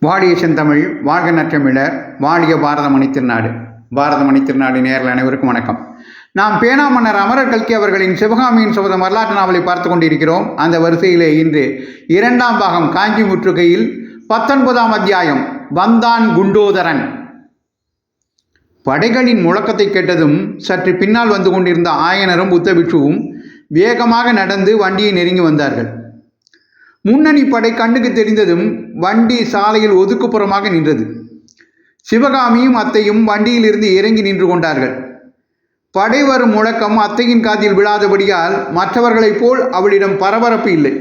வாழிய செந்தமிழ், வாழ்க நற்றமிழர், வாழிய பாரதமணி திருநாடு. பாரதமணி திருநாடு நேயர்கள் அனைவருக்கும் வணக்கம். நாம் பேனா மன்னர் அமரர் கல்கி அவர்களின் சிவகாமியின் சபதம் வரலாற்று நாவலை பார்த்து கொண்டிருக்கிறோம். அந்த வரிசையிலே இன்று 2ஆம் பாகம் காஞ்சி முற்றுகையில் 19ஆம் அத்தியாயம் வந்தான் குண்டோதரன். படைகளின் முழக்கத்தை கேட்டதும் சற்று பின்னால் வந்து கொண்டிருந்த ஆயனரும் புத்தபிட்சுவும் வேகமாக நடந்து வண்டியை நெருங்கி வந்தார்கள். முன்னணி படை கண்ணுக்கு தெரிந்ததும் வண்டி சாலையில் ஒதுக்குப்புறமாக நின்றது. சிவகாமியும் அத்தையும் வண்டியிலிருந்து இறங்கி நின்று கொண்டார்கள். படை வரும் முழக்கம் அத்தையின் காதில் விழாதபடியால் மற்றவர்களைப் போல் அவளிடம் பரபரப்பு இல்லை.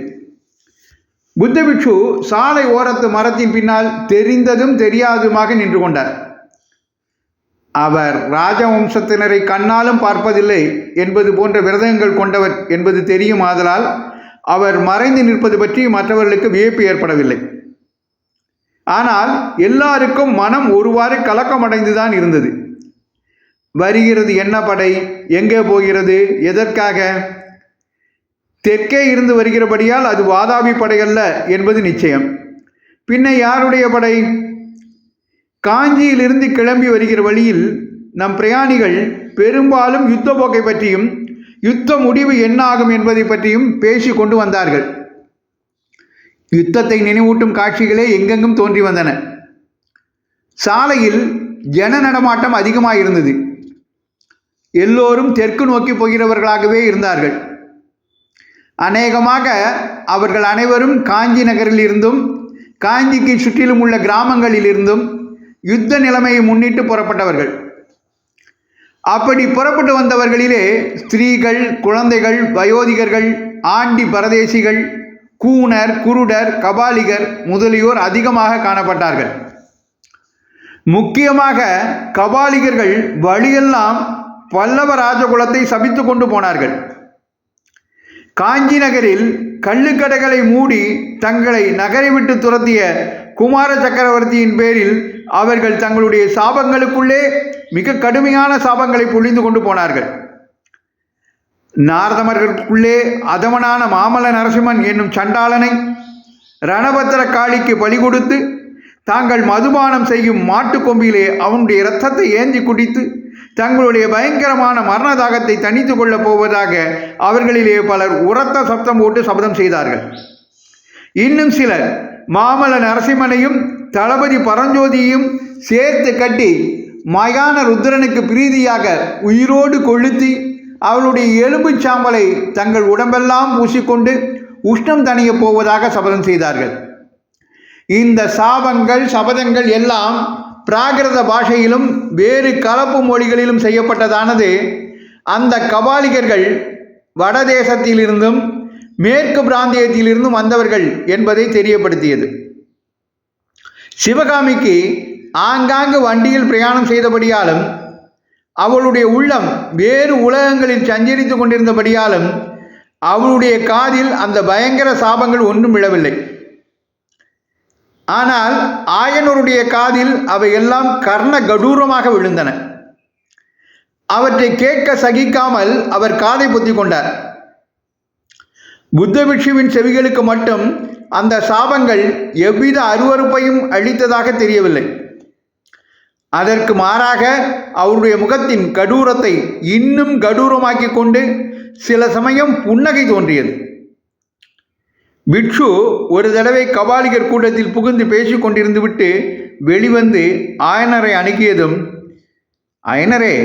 புத்தபிட்சு சாலை ஓரத்து மரத்தின் பின்னால் தெரிந்ததும் தெரியாதுமாக நின்று கொண்டார். அவர் ராஜவம்சத்தினரை கண்ணாலும் பார்ப்பதில்லை என்பது போன்ற விரதங்கள் கொண்டவர் என்பது தெரியும். ஆதலால் அவர் மறைந்து நிற்பது பற்றி மற்றவர்களுக்கு வியப்பு ஏற்படவில்லை. ஆனால் எல்லாருக்கும் மனம் ஒருவாறு கலக்கமடைந்துதான் இருந்தது. வருகிறது என்ன படை? எங்கே போகிறது? எதற்காக? தெற்கே இருந்து வருகிறபடியால் அது வாதாபி படையல்ல என்பது நிச்சயம். பின்ன யாருடைய படை? காஞ்சியிலிருந்து கிளம்பி வருகிற வழியில் நம் பிரயாணிகள் பெரும்பாலும் யுத்த போக்கை பற்றியும் யுத்த முடிவு என்ன ஆகும் என்பதை பற்றியும் பேசி கொண்டு வந்தார்கள். யுத்தத்தை நினைவூட்டும் காட்சிகளே எங்கெங்கும் தோன்றி வந்தன. சாலையில் ஜன நடமாட்டம் அதிகமாயிருந்தது. எல்லோரும் தெற்கு நோக்கி போகிறவர்களாகவே இருந்தார்கள். அநேகமாக அவர்கள் அனைவரும் காஞ்சி நகரில் இருந்தும் காஞ்சிக்கு சுற்றிலும் உள்ள கிராமங்களில் இருந்தும் யுத்த நிலைமையை முன்னிட்டு புறப்பட்டவர்கள். அப்படி புறப்பட்டு வந்தவர்களிலே ஸ்திரீகள், குழந்தைகள், வயோதிகர்கள், ஆண்டி பரதேசிகள், கூனர், குருடர், கபாலிகர் முதலியோர் அதிகமாக காணப்பட்டார்கள். முக்கியமாக கபாலிகர்கள் வழியெல்லாம் பல்லவ ராஜகுலத்தை சபித்து கொண்டு போனார்கள். காஞ்சி நகரில் கள்ளுக்கடைகளை மூடி தங்களை நகரை விட்டு துரத்திய குமார சக்கரவர்த்தியின் பேரில் அவர்கள் தங்களுடைய சாபங்களுக்குள்ளே மிக கடுமையான சாபங்களை பொழிந்து கொண்டு போனார்கள். நாரதமர்களுக்குள்ளே அதமனான மாமல்ல நரசிம்மன் என்னும் சண்டாளனை ரணபத்திர காளிக்கு பலி கொடுத்து தாங்கள் மதுபானம் செய்யும் மாட்டுக்கொம்பிலே அவனுடைய இரத்தத்தை ஏந்தி குடித்து தங்களுடைய பயங்கரமான மரண தாகத்தை தணித்து கொள்ளப் போவதாக அவர்களிலே பலர் உரத்த சப்தம் போட்டு சபதம் செய்தார்கள். இன்னும் சிலர் மாமல்ல நரசிம்மனையும் தளபதி பரஞ்சோதியையும் சேர்த்து கட்டி மயான ருத்ரனுக்கு பிரீதியாக உயிரோடு கொளுத்தி அவளுடைய எலும்பு சாம்பலை தங்கள் உடம்பெல்லாம் பூசிக்கொண்டு உஷ்ணம் தணிய போவதாக சபதம் செய்தார்கள். இந்த சாபங்கள் சபதங்கள் எல்லாம் பிராகிருத பாஷையிலும் வேறு கலப்பு மொழிகளிலும் செய்யப்பட்டதானது அந்த கபாலிகர்கள் வடதேசத்திலிருந்தும் மேற்கு பிராந்தியத்திலிருந்தும் வந்தவர்கள் என்பதை தெரியப்படுத்தியது. சிவகாமிக்கு ஆங்காங்கு வண்டியில் பிரயாணம் செய்தபடியாலும் அவளுடைய உள்ளம் வேறு உலகங்களில் சஞ்சரித்து கொண்டிருந்தபடியாலும் அவளுடைய காதில் அந்த பயங்கர சாபங்கள் ஒன்றும் விழவில்லை. ஆனால் ஆயனருடைய காதில் அவை எல்லாம் கர்ண கடூரமாக விழுந்தன. அவற்றை கேட்க சகிக்காமல் அவர் காதை பொத்தி கொண்டார். புத்தபிட்சுவின் செவிகளுக்கு மட்டும் அந்த சாபங்கள் எவ்வித அருவருப்பையும் அளித்ததாக தெரியவில்லை. அதற்கு மாறாக அவருடைய முகத்தின் கடூரத்தை இன்னும் கடூரமாக்கி கொண்டு சில சமயம் புன்னகை தோன்றியது. பிட்சு ஒரு தடவை கபாலிகர் கூட்டத்தில் புகுந்து பேசி கொண்டிருந்து விட்டு வெளிவந்து ஆயனரை அணுகியதும், ஆயனரே,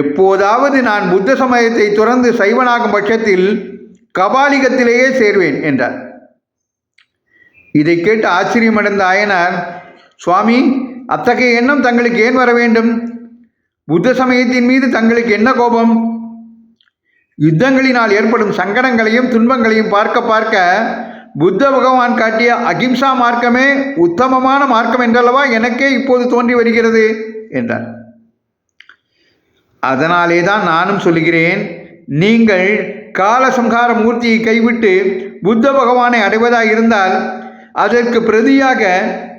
எப்போதாவது நான் புத்த சமயத்தை துறந்து சைவனாகும் பட்சத்தில் கபாலிகத்திலேயே சேர்வேன் என்றார். இதை கேட்டு ஆச்சரியமடைந்த ஆயனார், சுவாமி, அத்தகைய எண்ணம் தங்களுக்கு ஏன் வர வேண்டும்? புத்த சமயத்தின் மீது தங்களுக்கு என்ன கோபம்? யுத்தங்களினால் ஏற்படும் சங்கடங்களையும் துன்பங்களையும் பார்க்க பார்க்க புத்த பகவான் காட்டிய அகிம்சா மார்க்கமே உத்தமமான மார்க்கம் என்றல்லவா எனக்கே இப்போது தோன்றி வருகிறது என்றார். அதனாலே தான் நானும் சொல்கிறேன், நீங்கள் காலசம்ஹார மூர்த்தியை கைவிட்டு புத்த பகவானை அடைவதாக இருந்தால் அதற்கு பிரதியாக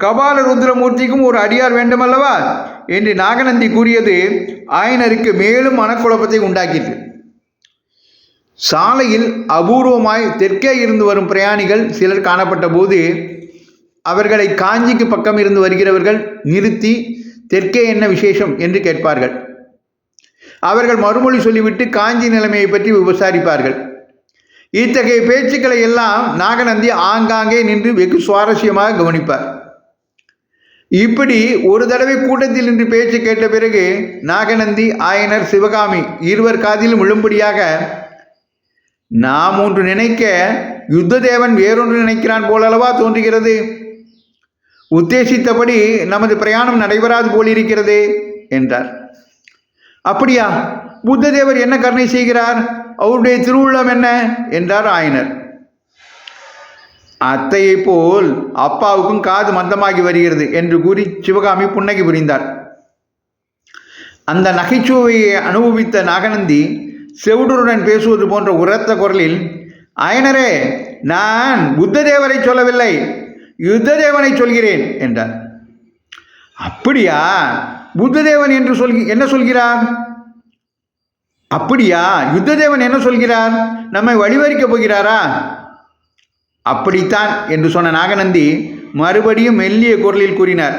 கபால ருத்ரமூர்த்திக்கும் ஒரு அடியார் வேண்டுமல்லவா என்று நாகநந்தி கூறியது ஆயனருக்கு மேலும் மனக்குழப்பத்தை உண்டாக்கிற்று. சாலையில் அபூர்வமாய் தெற்கே இருந்து வரும் பிரயாணிகள் சிலர் காணப்பட்ட போது அவர்களை காஞ்சிக்கு பக்கம் இருந்து வருகிறவர்கள் நிறுத்தி தெற்கே என்ன விசேஷம் என்று கேட்பார்கள். அவர்கள் மறுமொழி சொல்லிவிட்டு காஞ்சி நிலைமையை பற்றி விசாரிப்பார்கள். இத்தகைய பேச்சுக்களை எல்லாம் நாகநந்தி ஆங்காங்கே நின்று வெகு சுவாரஸ்யமாக கவனிப்பார். இப்படி ஒரு தடவை கூட்டத்தில் நின்று பேச்சு கேட்ட பிறகு நாகநந்தி, ஆயனர், சிவகாமி இருவர் காதிலும் விழும்படியாக, நாம் ஒன்று நினைக்க யுத்ததேவன் வேறொன்று நினைக்கிறான் போலல்லவா தோன்றுகிறது. உத்தேசித்தபடி நமது பிரயாணம் நடைபெறாது போலிருக்கிறது என்றார். அப்படியா? புத்ததேவர் என்ன கருணை செய்கிறார்? அவருடைய திருவுள்ளம் என்ன என்றார் ஆயனர். அத்தையை போல் அப்பாவுக்கும் காது மந்தமாகி வருகிறது என்று கூறி சிவகாமி புன்னகை புரிந்தார். அந்த நகைச்சுவையை அனுபவித்த நாகநந்தி செவிடருடன் பேசுவது போன்ற உரத்த குரலில், ஆயனரே, நான் புத்ததேவரை சொல்லவில்லை, யுத்ததேவனை சொல்கிறேன் என்றார். அப்படியா? புத்ததேவன் என்று என்ன சொல்கிறார்? அப்படியா? யுத்ததேவன் என்ன சொல்கிறார்? நம்மை வழிவறிக்கப் போகிறாரா? அப்படித்தான் என்று சொன்ன நாகநந்தி மறுபடியும் மெல்லிய குரலில் கூறினார்.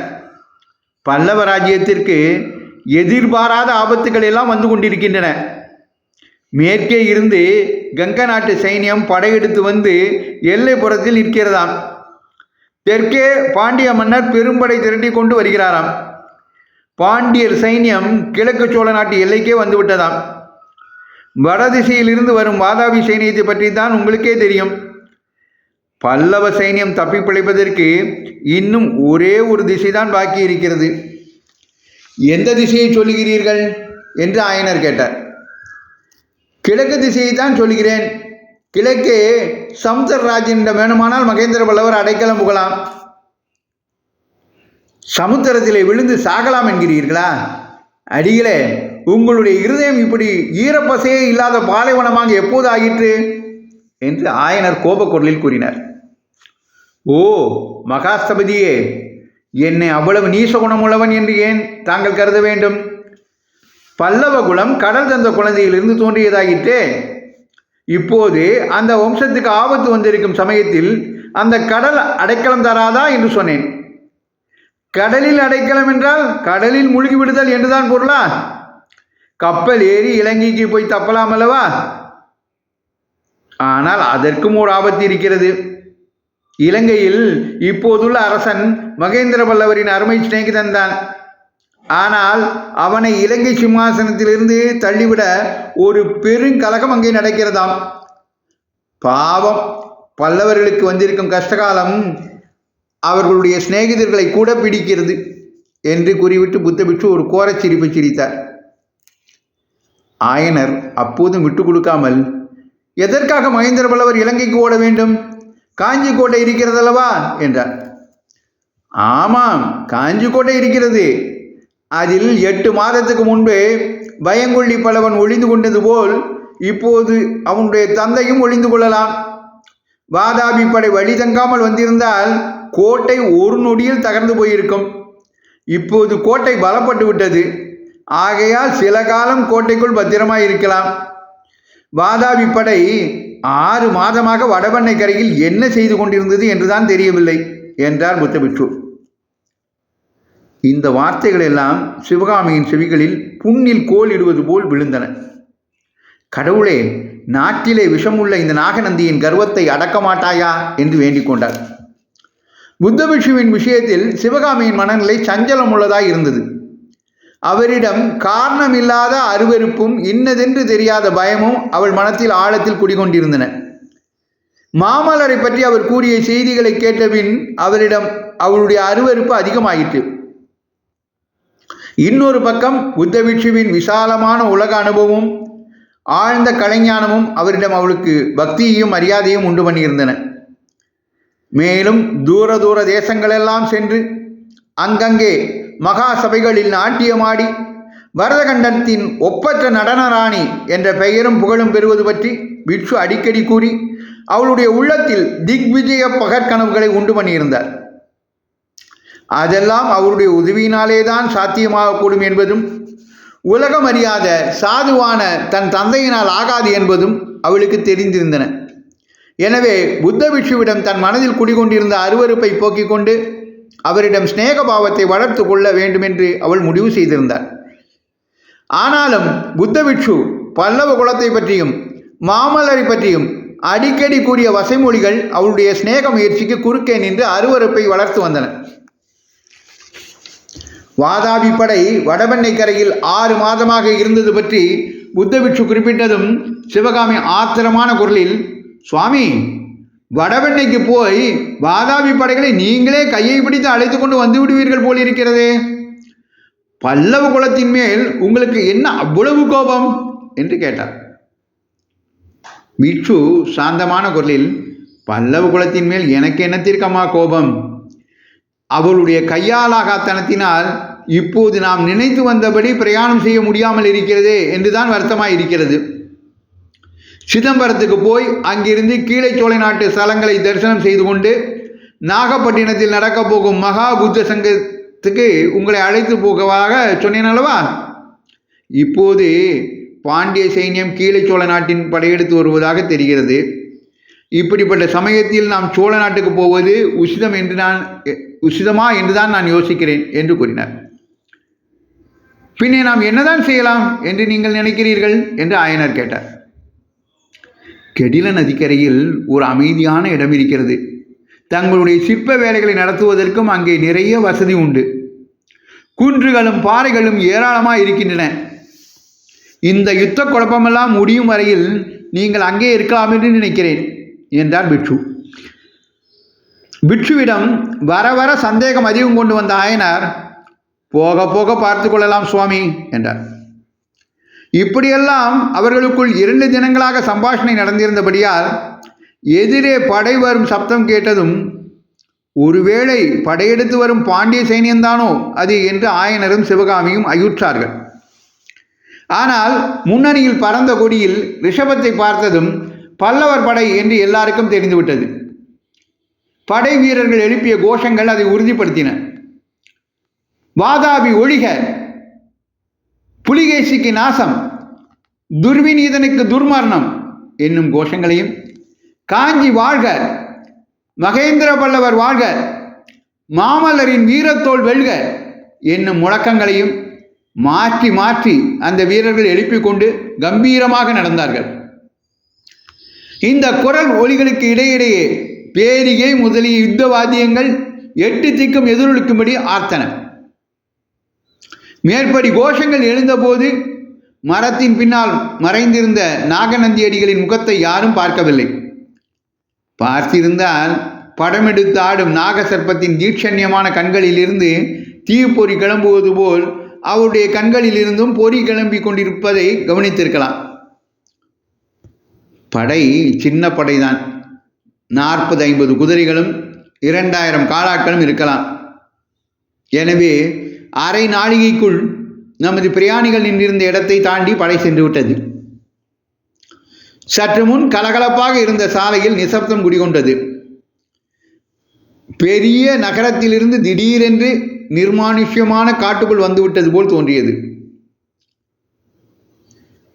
பல்லவ ராஜ்யத்திற்கு எதிர்பாராத ஆபத்துகள் எல்லாம் வந்து கொண்டிருக்கின்றன. மேற்கே இருந்து கங்க நாட்டு சைன்யம் படையெடுத்து வந்து எல்லைப்புறத்தில் நிற்கிறதாம். தெற்கே பாண்டிய மன்னர் பெரும்படை திரட்டி கொண்டு வருகிறாராம். பாண்டியர் சைன்யம் கிழக்கு சோழ நாட்டு எல்லைக்கே வந்துவிட்டதாம். வடதிசையில் இருந்து வரும் வாதாபி சைனியத்தை பற்றி தான் உங்களுக்கே தெரியும். பல்லவ சைன்யம் தப்பி பிழைப்பதற்கு இன்னும் ஒரே ஒரு திசைதான் பாக்கி இருக்கிறது. எந்த திசையை சொல்லுகிறீர்கள் என்று ஆயனர் கேட்டார். கிழக்கு திசையை தான் சொல்கிறேன். கிழக்கே சமுத்திரராஜனிடம் வேணுமானால் மகேந்திர பல்லவர் அடைக்கலம் புகலாம். சமுத்திரத்திலே விழுந்து சாகலாம் என்கிறீர்களா? அடிகளே, உங்களுடைய இருதயம் இப்படி ஈரப்பசையே இல்லாத பாலைவனமாக எப்போது ஆயிற்று என்று ஆயனர் கோபக்குரலில் கூறினார். ஓ மகாஸ்தபதியே, என்னை அவ்வளவு நீச குணமுள்ளவன் என்று ஏன் தாங்கள் கருத வேண்டும்? பல்லவ குலம் கடல் தந்த குழந்தையிலிருந்து தோன்றியதாயிற்றே. இப்போது அந்த வம்சத்துக்கு ஆபத்து வந்திருக்கும் சமயத்தில் அந்த கடல் அடைக்கலம் தராதா என்று சொன்னேன். கடலில் அடைக்கலம் என்றால் கடலில் மூழ்கி விடுதல் என்றுதான் பொருளா? கப்பல் ஏறி இலங்கைக்கு போய் தப்பலாம் அல்லவா? ஆனால் அதற்கும் ஒரு ஆபத்து இருக்கிறது. இலங்கையில் இப்போதுள்ள அரசன் மகேந்திர பல்லவரின் அருமை சிநேகிதன் தான். ஆனால் அவனை இலங்கை சிம்மாசனத்திலிருந்து தள்ளிவிட ஒரு பெருங்கலகம் அங்கே நடக்கிறதாம். பாவம், பல்லவர்களுக்கு வந்திருக்கும் கஷ்டகாலம் அவர்களுடைய சிநேகிதர்களை கூட பிடிக்கிறது என்று கூறிவிட்டு புத்தபிட்சு ஒரு கோரச் சிரிப்பு சிரித்தார். ஆயனர் அப்போதும் விட்டு கொடுக்காமல், எதற்காக மகேந்திர பல்லவர் இலங்கைக்கு ஓட வேண்டும்? காஞ்சி கோட்டை இருக்கிறதல்லவா என்றார். ஆமாம், காஞ்சி கோட்டை இருக்கிறது. அதில் 8 மாதத்துக்கு முன்பே பயங்கொள்ளி பல்லவன் ஒளிந்து கொண்டது போல் இப்போது அவனுடைய தந்தையும் ஒளிந்து கொள்ளலாம். வாதாபி படை வழி தங்காமல் வந்திருந்தால் கோட்டை ஒரு நொடியில் தகர்ந்து போயிருக்கும். இப்போது கோட்டை பலப்பட்டு விட்டது. ஆகையால் சில காலம் கோட்டைக்குள் பத்திரமாய் இருக்கலாம். வாதாபி படை 6 மாதமாக வடபெண்ணை கரையில் என்ன செய்து கொண்டிருந்தது என்றுதான் தெரியவில்லை என்றார் புத்தபிட்சு. இந்த வார்த்தைகள் எல்லாம் சிவகாமியின் செவிகளில் புண்ணில் கோலிடுவது போல் விழுந்தன. கடவுளே, நாட்டிலே விஷமுள்ள இந்த நாகநந்தியின் கர்வத்தை அடக்க மாட்டாயா என்று வேண்டிக் கொண்டார். புத்தபிட்சுவின் விஷயத்தில் சிவகாமியின் மனநிலை சஞ்சலம் உள்ளதாய் இருந்தது. அவரிடம் காரணமில்லாத அருவருப்பும் இன்னதென்று தெரியாத பயமும் அவள் மனத்தில் ஆழத்தில் குடிகொண்டிருந்தன. மாமல்லரை பற்றி அவர் கூறிய செய்திகளை கேட்டபின் அவரிடம் அவளுடைய அருவருப்பு அதிகமாயிற்று. இன்னொரு பக்கம் புத்தபிட்சுவின் விசாலமான உலக அனுபவமும் ஆழ்ந்த கலைஞானமும் அவரிடம் அவளுக்கு பக்தியையும் மரியாதையும் உண்டு பண்ணியிருந்தன. மேலும் தூர தூர தேசங்களெல்லாம் சென்று அங்கங்கே மகா சபைகளில் நாட்டியமாடி வரதகண்டத்தின் ஒப்பற்ற நடனராணி என்ற பெயரும் புகழும் பெறுவது பற்றி பிட்சு அடிக்கடி கூறி அவளுடைய உள்ளத்தில் திக்விஜய பகற்கனவுகளை உண்டு பண்ணியிருந்தார். அதெல்லாம் அவருடைய உதவியினாலே தான் சாத்தியமாகக்கூடும் என்பதும், உலகம் அறியாத சாதுவான தன் தந்தையினால் ஆகாது என்பதும் அவளுக்கு தெரிந்திருந்தன. எனவே புத்த பிட்சுவிடம் தன் மனதில் குடிகொண்டிருந்த அருவருப்பை போக்கிக் கொண்டு அவரிடம் சிநேக பாவத்தை வளர்த்து கொள்ள வேண்டும் என்று அவள் முடிவு செய்திருந்தாள். ஆனாலும் புத்த பிட்சு பல்லவ குலத்தை பற்றியும் மாமல்லரை பற்றியும் அடிக்கடி கூறிய வசைமொழிகள் அவளுடைய சிநேக முயற்சிக்கு குறுக்கே நின்று அருவருப்பை வளர்த்து வந்தன. வாதாபி படை வடபெண்ணை கரையில் 6 மாதமாக இருந்தது பற்றி புத்த பிட்சு குறிப்பிட்டதும் சிவகாமி ஆத்திரமான குரலில், சுவாமி, வடபெண்ணைக்கு போய் வாதாபி படைகளை நீங்களே கையை பிடித்து அழைத்து கொண்டு வந்து விடுவீர்கள் போலிருக்கிறதே, பல்லவ குலத்தின் மேல் உங்களுக்கு என்ன அவ்வளவு கோபம் என்று கேட்டார். பிட்சு சாந்தமான குரலில், பல்லவ குலத்தின் மேல் எனக்கு என்னத்திற்கம்மா கோபம்? அவளுடைய கையாலாகத்தனத்தினால் இப்போது நாம் நினைத்து வந்தபடி பிரயாணம் செய்ய முடியாமல் இருக்கிறதே என்றுதான் வருத்தமாய் இருக்கிறது. சிதம்பரத்துக்கு போய் அங்கிருந்து கீழே சோழ நாட்டு ஸ்தலங்களை தரிசனம் செய்து கொண்டு நாகப்பட்டினத்தில் நடக்கப் போகும் மகா புத்த சங்கத்துக்கு உங்களை அழைத்து போகவாக சொன்னேன் அல்லவா? இப்போது பாண்டிய சைன்யம் கீழே சோழ நாட்டின் படையெடுத்து வருவதாக தெரிகிறது. இப்படிப்பட்ட சமயத்தில் நாம் சோழ நாட்டுக்கு போவது உசிதமா என்றுதான் நான் யோசிக்கிறேன் என்று கூறினார். பின்னே நாம் என்னதான் செய்யலாம் என்று நீங்கள் நினைக்கிறீர்கள் என்று ஆயனர் கேட்டார். கெடில நதிக்கரையில் ஒரு அமைதியான இடம் இருக்கிறது. தங்களுடைய சிற்ப வேலைகளை நடத்துவதற்கும் அங்கே நிறைய வசதி உண்டு. குன்றுகளும் பாறைகளும் ஏராளமாக இருக்கின்றன. இந்த யுத்த குழப்பமெல்லாம் முடியும் வரையில் நீங்கள் அங்கே இருக்கலாம் என்று நினைக்கிறேன் என்றார் பிட்சு. பிட்சுவிடம் வர வர சந்தேகம் அதிகம் கொண்டு வந்த ஆயனார், போக போக பார்த்து கொள்ளலாம் சுவாமி என்றார். இப்படியெல்லாம் அவர்களுக்குள் 2 தினங்களாக சம்பாஷணை நடந்திருந்தபடியால் எதிரே படை வரும் சப்தம் கேட்டதும், ஒருவேளை படையெடுத்து வரும் பாண்டிய சைனியம்தானோ அது என்று ஆயனரும் சிவகாமியும் அயுற்றார்கள். ஆனால் முன்னணியில் பறந்த கொடியில் ரிஷபத்தை பார்த்ததும் பல்லவர் படை என்று எல்லாருக்கும் தெரிந்துவிட்டது. படை வீரர்கள் எழுப்பிய கோஷங்கள் அதை உறுதிப்படுத்தின. வாதாபி ஒழிக, புலிகேசிக்கு நாசம், துர்விநீதனுக்கு துர்மரணம் என்னும் கோஷங்களையும், காஞ்சி வாழ்க, மகேந்திர பல்லவர் வாழ்க, மாமல்லரின் வீரத்தோள் வெல்க என்னும் முழக்கங்களையும் மாற்றி மாற்றி அந்த வீரர்கள் எழுப்பிக் கொண்டு கம்பீரமாக நடந்தார்கள். இந்த குரல் ஒலிகளுக்கு இடையிடையே பேரிகை முதலிய யுத்த வாத்தியங்கள் 8 திக்கும் எதிரொலிக்கும்படி ஆர்த்தன. மேற்படி கோஷங்கள் எழுந்தபோது மரத்தின் பின்னால் மறைந்திருந்த நாகநந்தியடிகளின் முகத்தை யாரும் பார்க்கவில்லை. பார்த்திருந்தால் படமெடுத்து ஆடும் நாகசர்ப்பத்தின் தீட்சண்யமான கண்களிலிருந்து தீப்பொறி கிளம்புவது போல் அவருடைய கண்களிலிருந்தும் பொறி கிளம்பி கொண்டிருப்பதை கவனித்திருக்கலாம். படை சின்ன படைதான். 40-50 குதிரைகளும் 2000 காலாட்களும் இருக்கலாம். எனவே அரை நாழிகைக்குள் நமது பிரயாணிகள் நின்றிருந்த இடத்தை தாண்டி படை சென்று விட்டது. சற்று முன் கலகலப்பாக இருந்த சாலையில் நிசப்தம் குடிகொண்டது. பெரிய நகரத்திலிருந்து திடீரென்று நிர்மானுஷ்யமான காட்டுக்குள் வந்துவிட்டது போல் தோன்றியது.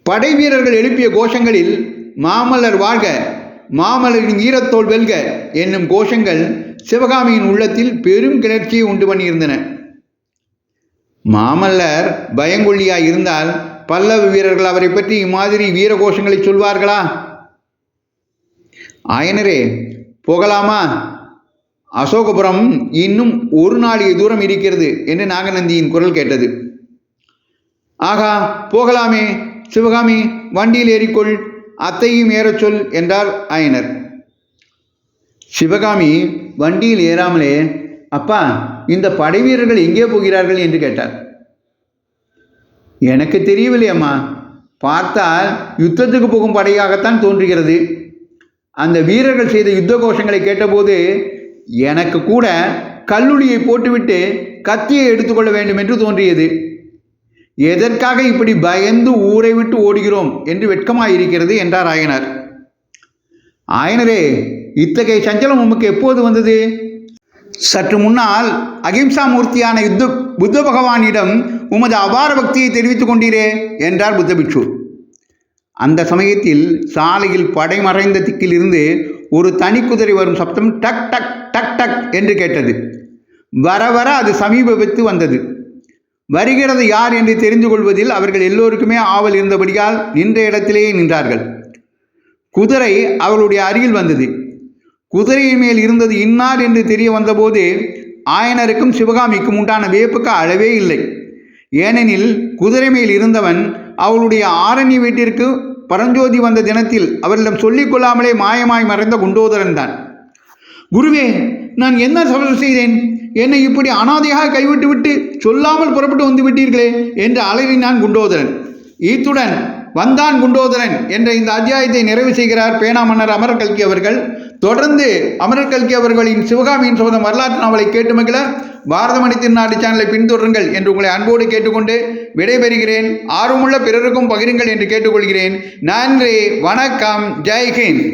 படை வீரர்கள் எழுப்பிய கோஷங்களில் மாமல்லர் வாழ்க, மாமல்லரின் வீரத்தோள் வெல்க என்னும் கோஷங்கள் சிவகாமியின் உள்ளத்தில் பெரும் கிளர்ச்சியை உண்டு பண்ணியிருந்தன. மாமல்லர் பயங்கொள்ளியாய் இருந்தால் பல்லவ வீரர்கள் அவரை பற்றி இம்மாதிரி வீர கோஷங்களை சொல்வார்களா? ஆயனரே, போகலாமா? அசோகபுரம் இன்னும் 1 நாழிகை தூரம் இருக்கிறது என்று நாகநந்தியின் குரல் கேட்டது. ஆகா, போகலாமே. சிவகாமி, வண்டியில் ஏறிக்கொள், அத்தையும் ஏறச் சொல் என்றார் ஆயனர். சிவகாமி வண்டியில் ஏறாமலே, அப்பா, இந்த படை வீரர்கள் எங்கே போகிறார்கள் என்று கேட்டார். எனக்கு தெரியவில்லை அம்மா. பார்த்தால் யுத்தத்துக்கு போகும் படையாகத்தான் தோன்றுகிறது. அந்த வீரர்கள் செய்த யுத்த கோஷங்களை கேட்டபோது எனக்கு கூட கல்லுளியை போட்டுவிட்டு கத்தியை எடுத்துக்கொள்ள வேண்டும் என்று தோன்றியது. எதற்காக இப்படி பயந்து ஊரை விட்டு ஓடுகிறோம் என்று வெட்கமாயிருக்கிறது என்றார் ஆயனர். ஆயனரே, இத்தகைய சஞ்சலம் உமக்கு எப்போது வந்தது? சற்று முன்னால் அகிம்சா மூர்த்தியான புத்த பகவானிடம் உமது அபார பக்தியை தெரிவித்துக் கொண்டீரே என்றார் புத்த பிட்சு. அந்த சமயத்தில் சாலையில் படை மறைந்த திக்கிலிருந்து ஒரு தனி குதிரை வரும் சப்தம் டக் டக் டக் டக் என்று கேட்டது. வர வர அது சமீபத்து வந்தது. வருகிறது யார் என்று தெரிந்து கொள்வதில் அவர்கள் எல்லோருக்குமே ஆவல் இருந்தபடியால் நின்ற இடத்திலேயே நின்றார்கள். குதிரை அவளுடைய அருகில் வந்தது. குதிரையின் மேல் இருந்தது இன்னார் என்று தெரிய வந்தபோது ஆயனருக்கும் சிவகாமிக்கும் உண்டான வியப்புக்கு அளவே இல்லை. ஏனெனில் குதிரை மேல் இருந்தவன் அவளுடைய ஆரண்ய வீட்டிற்கு பரஞ்சோதி வந்த தினத்தில் அவரிடம் சொல்லிக் கொள்ளாமலே மாயமாய் மறைந்த குண்டோதரன் தான். குருவே, நான் என்ன தவறு செய்தேன்? என்னை இப்படி அனாதையாக கைவிட்டு விட்டு சொல்லாமல் புறப்பட்டு வந்து விட்டீர்களே என்று அலறினான் குண்டோதரன். இத்துடன் வந்தான் குண்டோதரன் என்ற இந்த அத்தியாயத்தை நிறைவு செய்கிறார் பேனா மன்னர் அமரர் கல்கி அவர்கள். தொடர்ந்து அமரர் கல்கி அவர்களின் சிவகாமியின் சபதம் வரலாற்று நாவலை கேட்டு மகிழ பாரதமணி திருநாடு சேனலை பின்தொடருங்கள் என்று உங்களை அன்போடு கேட்டுக்கொண்டு விடைபெறுகிறேன். ஆர்வமுள்ள பிறருக்கும் பகிருங்கள் என்று கேட்டுக்கொள்கிறேன். நன்றி, வணக்கம், ஜெய்ஹிந்த்.